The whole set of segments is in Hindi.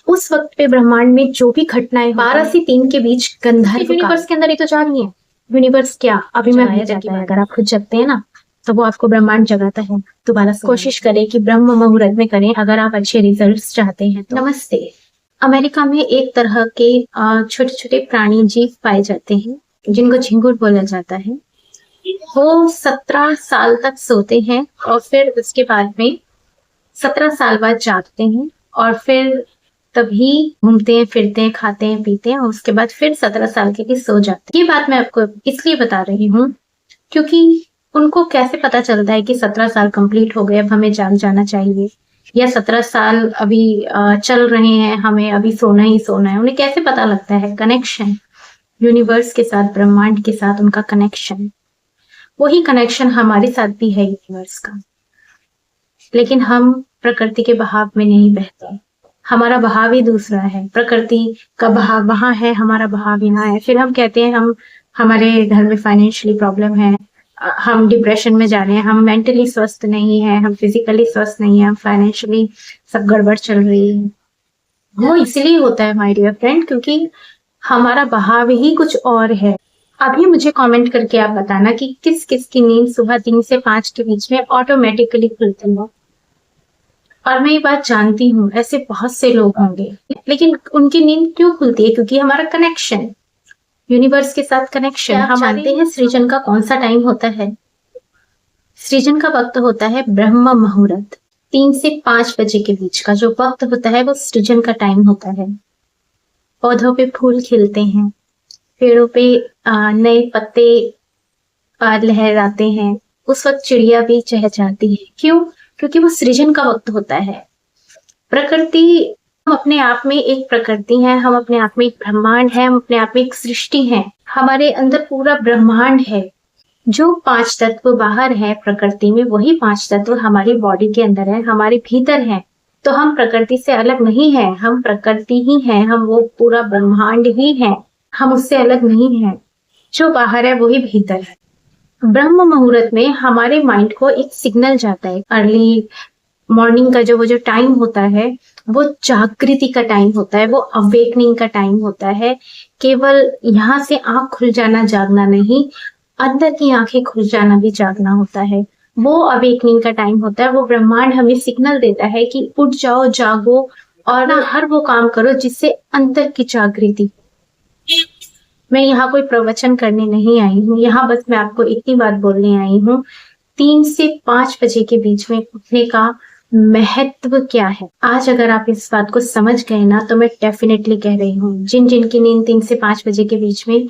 उस वक्त पे ब्रह्मांड में जो भी घटनाएं 12 से 3 के बीच गंधर्व यूनिवर्स के अंदर ही तो जागी है। यूनिवर्स क्या अभी मैं भीतर की बात, अगर आप खुद जगते हैं ना तो वो आपको ब्रह्मांड जगाता है। दोबारा कोशिश करें कि ब्रह्म मुहूर्त में करें अगर आप अच्छे रिजल्ट्स चाहते हैं तो। नमस्ते। अमेरिका में एक तरह के छोटे छोटे प्राणी जीव पाए जाते हैं जिनको झिंगुर बोला जाता है। वो 17 साल तक सोते हैं और फिर उसके बाद में 17 साल बाद जागते हैं और फिर तभी घूमते हैं, फिरते हैं, खाते हैं, पीते हैं और उसके बाद फिर 17 साल के लिए सो जाते हैं। ये बात मैं आपको इसलिए बता रही हूँ क्योंकि उनको कैसे पता चलता है कि 17 साल कंप्लीट हो गए, अब हमें जाग जाना चाहिए, या 17 साल अभी चल रहे हैं, हमें अभी सोना ही सोना है। उन्हें कैसे पता लगता है? कनेक्शन यूनिवर्स के साथ, ब्रह्मांड के साथ उनका कनेक्शन, वही कनेक्शन हमारे साथ भी है यूनिवर्स का। लेकिन हम प्रकृति के बहाव में नहीं बहते, हमारा बहाव ही दूसरा है। प्रकृति का बहाव वहां है, हमारा बहाव यहाँ है। फिर हम कहते हैं हम हमारे घर में फाइनेंशियली प्रॉब्लम है, हम डिप्रेशन में जा रहे हैं, हम मेंटली स्वस्थ नहीं है, हम फिजिकली स्वस्थ नहीं है, हम फाइनेंशियली सब गड़बड़ चल रही है। वो इसलिए होता है माय डियर फ्रेंड क्योंकि हमारा बहाव ही कुछ और है। अभी मुझे कमेंट करके आप बताना कि किस किस की नींद सुबह 3 से 5 के बीच में ऑटोमेटिकली खुलती है। और मैं ये बात जानती हूँ ऐसे बहुत से लोग होंगे, लेकिन उनकी नींद क्यों खुलती है? क्योंकि हमारा कनेक्शन यूनिवर्स के साथ कनेक्शन। हम मानते हैं सृजन का कौन सा टाइम होता है? सृजन का वक्त होता है ब्रह्म मुहूर्त, 3 से 5 बजे के बीच का जो वक्त होता है वो सृजन का टाइम होता है। पौधों पे फूल खिलते हैं, पेड़ों पे नए पत्ते लहराते हैं, उस वक्त चिड़िया भी चहचहाती है। क्यों? क्योंकि वो सृजन का वक्त होता है। प्रकृति, हम अपने आप में एक प्रकृति है, हम अपने आप में एक ब्रह्मांड है, हम अपने आप में एक सृष्टि है। हमारे अंदर पूरा ब्रह्मांड है। जो 5 तत्व बाहर है प्रकृति में, वही 5 तत्व हमारी बॉडी के अंदर है, हमारे भीतर है। तो हम प्रकृति से अलग नहीं है, हम प्रकृति ही है, हम वो पूरा ब्रह्मांड ही है, हम उससे अलग नहीं है। जो बाहर है वही भीतर है। ब्रह्म मुहूर्त में हमारे माइंड को एक सिग्नल जाता है। अर्ली मॉर्निंग का जो टाइम होता है वो जागृति का टाइम होता है, वो अवेकनिंग का टाइम होता है। केवल यहाँ से आंख खुल जाना जागना नहीं, अंदर की आंखें खुल जाना भी जागना होता है। वो अवेकनिंग का टाइम होता है। वो ब्रह्मांड हमें सिग्नल देता है कि उठ जाओ, जागो और ना हर वो काम करो जिससे अंदर की जागृति। मैं यहाँ कोई प्रवचन करने नहीं आई हूँ, यहाँ बस मैं आपको इतनी बात बोलने आई हूँ 3 से 5 बजे के बीच में उठने का महत्व क्या है। आज अगर आप इस बात को समझ गए ना तो मैं डेफिनेटली कह रही हूँ जिन जिन की नींद 3 से 5 बजे के बीच में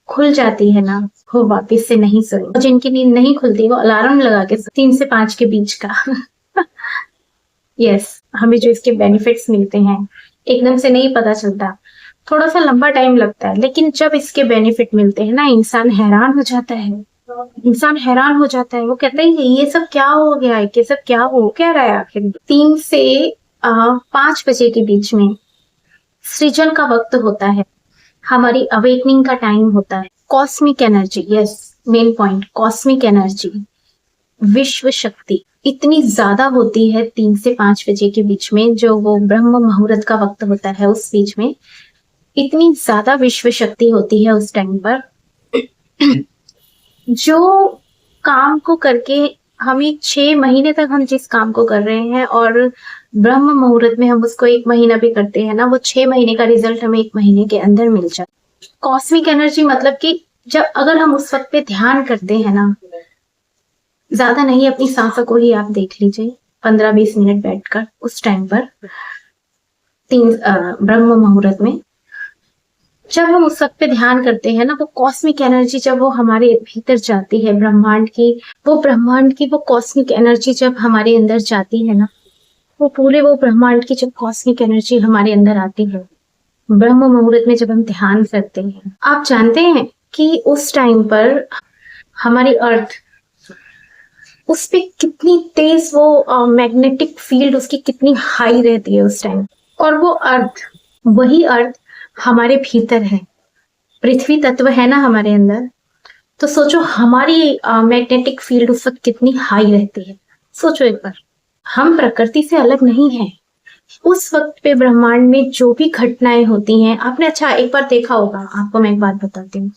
खुल जाती है ना, वो वापिस से नहीं सोए। जिनकी नींद नहीं खुलती वो अलार्म लगा के 3 से 5 के बीच का यस, हमें जो इसके बेनिफिट्स मिलते हैं एकदम से नहीं पता चलता, थोड़ा सा लंबा टाइम लगता है, लेकिन जब इसके बेनिफिट मिलते हैं ना इंसान हैरान हो जाता है। इंसान हैरान हो जाता है, वो कहता है ये सब क्या हो गया है, ये सब क्या हो क्या रहा है आखिर। 3 से 5 बजे के बीच में सृजन का वक्त होता है, हमारी अवेकनिंग का टाइम होता है। Cosmic energy, yes main point, cosmic energy, विश्व शक्ति इतनी ज्यादा होती है 3 से 5 बजे के बीच में, जो वो ब्रह्म मुहूर्त का वक्त होता है उस बीच में इतनी ज्यादा विश्व शक्ति होती है उस टाइम पर। जो काम को करके हमें 6 महीने तक हम जिस काम को कर रहे हैं और ब्रह्म मुहूर्त में हम उसको 1 महीना भी करते हैं ना, वो 6 महीने का रिजल्ट हमें 1 महीने के अंदर मिल जाए। कॉस्मिक एनर्जी मतलब कि जब अगर हम उस वक्त पे ध्यान करते हैं ना, ज्यादा नहीं, अपनी सांसों को ही आप देख लीजिए 15-20 मिनट बैठकर उस टाइम पर ब्रह्म मुहूर्त में जब हम उस वक्त पे ध्यान करते हैं ना, वो कॉस्मिक एनर्जी जब वो हमारे भीतर जाती है, ब्रह्मांड की वो कॉस्मिक एनर्जी जब हमारे अंदर जाती है ना, वो ब्रह्मांड की जब कॉस्मिक एनर्जी हमारे अंदर आती है ब्रह्म मुहूर्त में जब हम ध्यान करते हैं, आप जानते हैं कि उस टाइम पर हमारी अर्थ, उस पे कितनी तेज वो मैग्नेटिक फील्ड उसकी कितनी हाई रहती है उस टाइम। और वो अर्थ, वही अर्थ हमारे भीतर है, पृथ्वी तत्व है ना हमारे अंदर। तो सोचो हमारी मैग्नेटिक फील्ड उस वक्त कितनी हाई रहती है। सोचो एक बार, हम प्रकृति से अलग नहीं है, उस वक्त पे ब्रह्मांड में जो भी घटनाएं होती हैं, आपने अच्छा एक बार देखा होगा, आपको मैं एक बात बताती हूँ।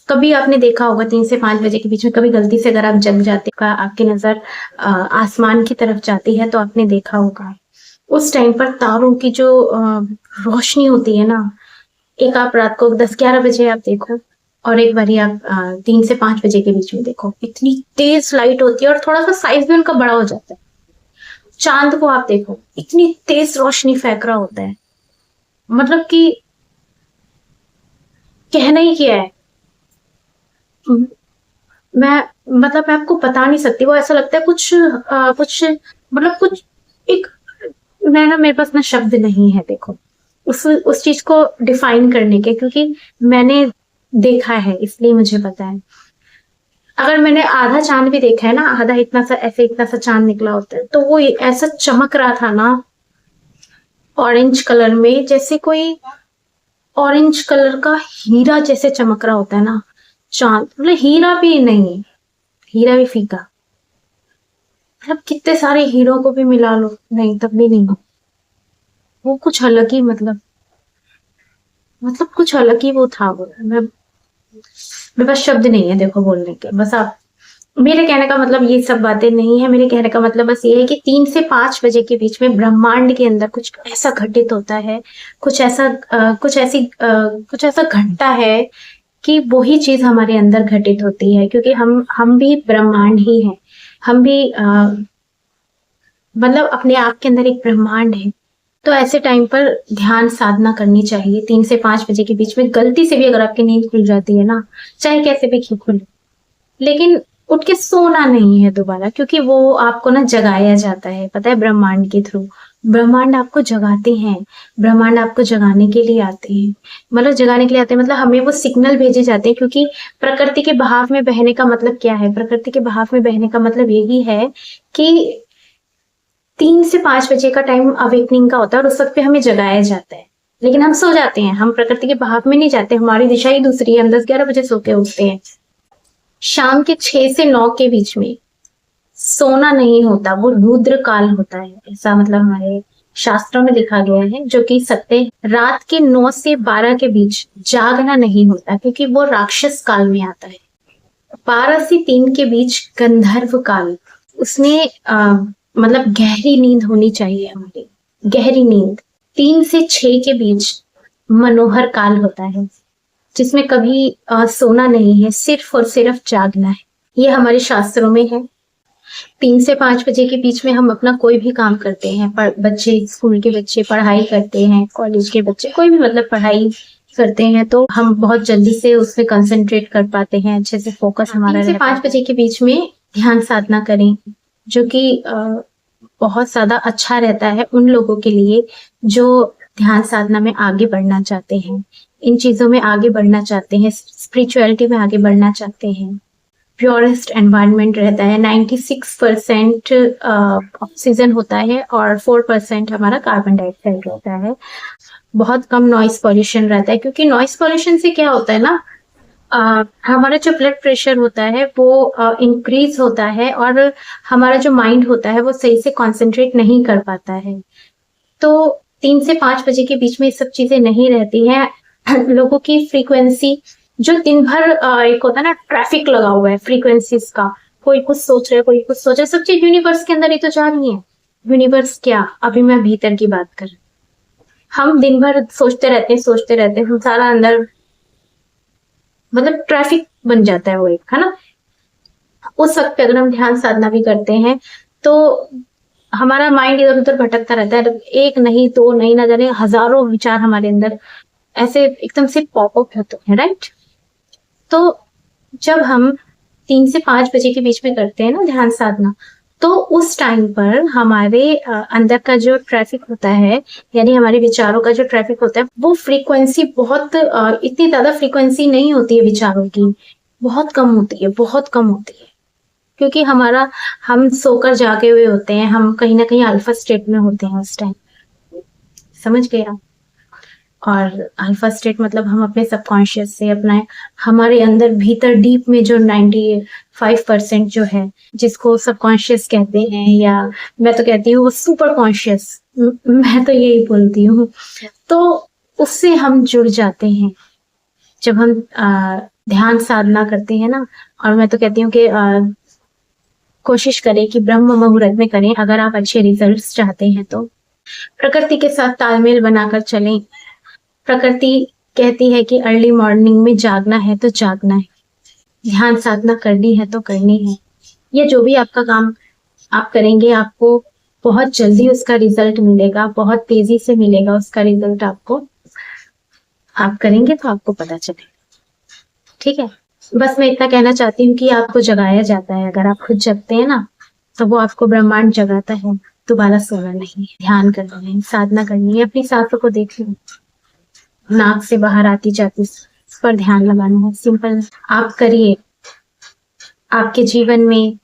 कभी आपने देखा होगा 3 से 5 बजे के बीच में कभी गलती से अगर आप जग जाते का आपकी नजर आसमान की तरफ जाती है तो आपने देखा होगा उस टाइम पर तारों की जो रोशनी होती है ना, एक आप रात को 10-11 बजे आप देखो और एक बारी आप 3 से 5 बजे के बीच में देखो, इतनी तेज लाइट होती है और थोड़ा सा साइज भी उनका बड़ा हो जाता है। चांद को आप देखो, इतनी तेज रोशनी फेंक रहा होता है, मतलब कि कहना ही क्या है। मैं मतलब मैं आपको बता नहीं सकती, वो ऐसा लगता है कुछ मतलब कुछ एक, मैं ना, मेरे पास ना शब्द नहीं है देखो उस चीज को डिफाइन करने के, क्योंकि मैंने देखा है इसलिए मुझे पता है। अगर मैंने आधा चांद भी देखा है ना, आधा इतना सा ऐसे इतना सा चांद निकला होता है, तो वो ऐसा चमक रहा था ना ऑरेंज कलर में, जैसे कोई ऑरेंज कलर का हीरा जैसे चमक रहा होता है ना चांद, मतलब हीरा भी नहीं, हीरा भी फीका, मतलब कितने सारे हीरो को भी मिला लो नहीं तब भी नहीं, वो कुछ अलग ही मतलब कुछ अलग ही वो था। वो मेरे पास शब्द नहीं है देखो बोलने के, बस आप, मेरे कहने का मतलब ये सब बातें नहीं है, मेरे कहने का मतलब बस ये है कि 3 से 5 बजे के बीच में ब्रह्मांड के अंदर कुछ ऐसा घटित होता है, कुछ ऐसा कुछ ऐसा घटता है कि वही चीज हमारे अंदर घटित होती है, क्योंकि हम भी ब्रह्मांड ही हैं, हम भी मतलब अपने आप के अंदर एक ब्रह्मांड है। तो ऐसे टाइम पर ध्यान साधना करनी चाहिए। 3 से 5 बजे के बीच में गलती से भी अगर आपकी नींद खुल जाती है ना, चाहे कैसे भी क्यों खुले, लेकिन उठ के सोना नहीं है दोबारा, क्योंकि वो आपको ना जगाया जाता है, पता है, ब्रह्मांड के थ्रू। ब्रह्मांड आपको जगाते हैं, ब्रह्मांड आपको जगाने के लिए आते हैं, मतलब जगाने के लिए आते हैं, मतलब हमें वो सिग्नल भेजे जाते हैं, क्योंकि प्रकृति के बहाव में बहने का मतलब क्या है? प्रकृति के बहाव में बहने का मतलब यही है कि 3 से 5 बजे का टाइम अवेकनिंग का होता है और उस वक्त पे हमें जगाया जाता है, लेकिन हम सो जाते हैं, हम प्रकृति के बहाव में नहीं जाते, हमारी दिशा ही दूसरी है, हम 10-11 बजे सो के उठते हैं। शाम के 6 से 9 के बीच में सोना नहीं होता, वो रुद्र काल होता है, ऐसा मतलब हमारे शास्त्रों में लिखा गया है, जो कि सत्य। रात के 9 से 12 के बीच जागना नहीं होता, क्योंकि वो राक्षस काल में आता है। 12 से 3 के बीच गंधर्व काल, उसमें मतलब गहरी नींद होनी चाहिए हमारी, गहरी नींद। 3 से 6 के बीच मनोहर काल होता है, जिसमें कभी सोना नहीं है, सिर्फ और सिर्फ जागना है, ये हमारे शास्त्रों में है। 3 से 5 बजे के बीच में हम अपना कोई भी काम करते हैं, बच्चे, स्कूल के बच्चे पढ़ाई करते हैं, कॉलेज के बच्चे कोई भी मतलब पढ़ाई करते हैं, तो हम बहुत जल्दी से उसमें कंसंट्रेट कर पाते हैं, अच्छे से फोकस हमारा। 3 से 5 बजे के बीच में ध्यान साधना करें, जो कि बहुत ज्यादा अच्छा रहता है उन लोगों के लिए जो ध्यान साधना में आगे बढ़ना चाहते हैं, इन चीजों में आगे बढ़ना चाहते हैं, स्पिरिचुअलिटी में आगे बढ़ना चाहते हैं। प्योरेस्ट एनवायरनमेंट रहता है, 96% ऑक्सीजन होता है और 4% हमारा कार्बन डाइऑक्साइड रहता है। बहुत कम नॉइस पॉल्यूशन रहता है, क्योंकि नॉइस पॉल्यूशन से क्या होता है ना, हमारा जो ब्लड प्रेशर होता है वो इंक्रीज होता है और हमारा जो माइंड होता है वो सही से कॉन्सेंट्रेट नहीं कर पाता है। तो 3 से 5 बजे के बीच में ये सब चीजें नहीं रहती हैं। लोगों की फ्रीक्वेंसी जो दिन भर एक होता है ना, ट्रैफिक लगा हुआ है फ्रीक्वेंसीज का, कोई कुछ सोच रहा है, कोई कुछ सोच रहा है, सब चीज यूनिवर्स के अंदर ही तो जा रही है। यूनिवर्स क्या, अभी मैं भीतर की बात कर, हम दिन भर सोचते रहते हैं, हम सारा अंदर मतलब ट्रैफिक बन जाता है वो एक, है ना। उस वक्त पे अगर हम ध्यान साधना भी करते हैं तो हमारा माइंड इधर उधर भटकता रहता है, एक नहीं, दो नहीं, ना जाने हजारों विचार हमारे अंदर ऐसे एकदम से पॉपअप होते हैं, राइट। तो जब हम 3 से 5 बजे के बीच में करते हैं ना ध्यान साधना, तो उस टाइम पर हमारे अंदर का जो ट्रैफिक होता है, यानी हमारे विचारों का जो ट्रैफिक होता है, वो फ्रीक्वेंसी बहुत इतनी ज्यादा फ्रीक्वेंसी नहीं होती है विचारों की, बहुत कम होती है, बहुत कम होती है, क्योंकि हम सोकर जागे हुए होते हैं, हम कहीं ना कहीं अल्फा स्टेट में होते हैं उस टाइम, समझ गए आप। और अल्फा स्टेट मतलब हम अपने सबकॉन्शियस से अपना हमारे अंदर भीतर डीप में जो 95% जो है, जिसको सबकॉन्शियस कहते हैं, या मैं तो कहती हूँ वो सुपर कॉन्शियस, मैं तो यही बोलती हूँ, तो उससे हम जुड़ जाते हैं जब हम ध्यान साधना करते हैं ना। और मैं तो कहती हूँ कि कोशिश करें कि ब्रह्म मुहूर्त में करें अगर आप अच्छे रिजल्ट्स चाहते हैं तो। प्रकृति के साथ तालमेल बनाकर चलें। प्रकृति कहती है कि अर्ली मॉर्निंग में जागना है तो जागना है, ध्यान साधना करनी है तो करनी है। ये जो भी आपका काम आप करेंगे, आपको बहुत जल्दी उसका रिजल्ट मिलेगा, बहुत तेजी से मिलेगा उसका रिजल्ट आपको। आप करेंगे तो आपको पता चलेगा, ठीक है। बस मैं इतना कहना चाहती हूँ कि आपको जगाया जाता है। अगर आप खुद जगते हैं ना, तो वो आपको ब्रह्मांड जगाता है। दोबारा सोना नहीं है, ध्यान करना है, साधना करनी है। अपनी सांसों को देख लो, नाक से बाहर आती जाती, इस पर ध्यान लगाना है। सिंपल आप करिए। आपके जीवन में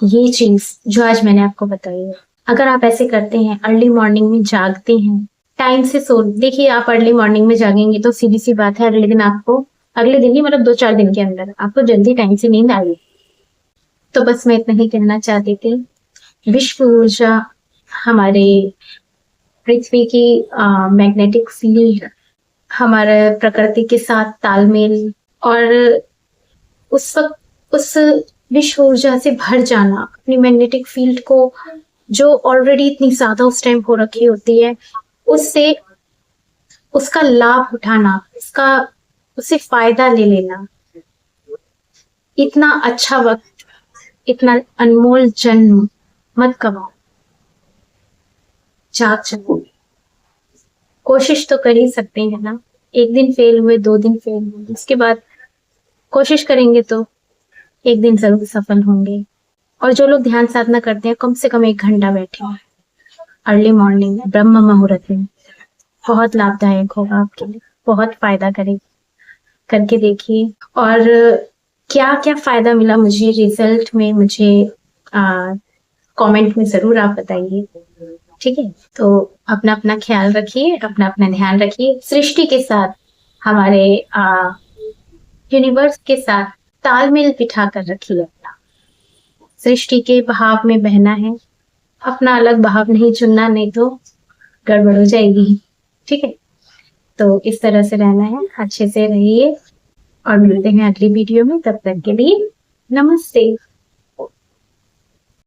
ये चीज जो आज मैंने आपको बताई है, अगर आप ऐसे करते हैं, अर्ली मॉर्निंग में जागते हैं, टाइम से सो, देखिए आप अर्ली मॉर्निंग में जागेंगे तो सीधी सी बात है, अगले दिन आपको, अगले दिन ही मतलब 2-4 दिन के अंदर आपको जल्दी टाइम से नींद आएगी। तो बस मैं इतना ही कहना चाहती थी। विश्व ऊर्जा, हमारे पृथ्वी की मैग्नेटिक फील्ड, हमारे प्रकृति के साथ तालमेल, और उस वक्त उस विश्व ऊर्जा से भर जाना, अपनी मैग्नेटिक फील्ड को जो ऑलरेडी इतनी ज्यादा उस टाइम हो रखी होती है, उससे उसका लाभ उठाना, उससे फायदा ले लेना। इतना अच्छा वक्त, इतना अनमोल जन्म मत गवाओ, जाग जाओ। कोशिश तो कर ही सकते हैं ना। एक दिन फेल हुए, 2 दिन फेल हुए, उसके बाद कोशिश करेंगे तो एक दिन जरूर सफल होंगे। और जो लोग ध्यान साधना करते हैं, कम से कम 1 घंटा बैठे अर्ली मॉर्निंग ब्रह्म मुहूर्त में, बहुत लाभदायक होगा आपके लिए, बहुत फायदा करेगी। करके देखिए। और क्या क्या फायदा मिला मुझे रिजल्ट में, मुझे कमेंट में जरूर आप बताइए, ठीक है। तो अपना अपना ख्याल रखिए, अपना अपना ध्यान रखिए। सृष्टि के साथ, हमारे यूनिवर्स के साथ तालमेल बिठा कर रखिए अपना। सृष्टि के बहाव में बहना है, अपना अलग बहाव नहीं चुनना, नहीं तो गड़बड़ हो जाएगी, ठीक है। तो इस तरह से रहना है, अच्छे से रहिए और मिलते हैं अगली वीडियो में। तब तक के लिए नमस्ते।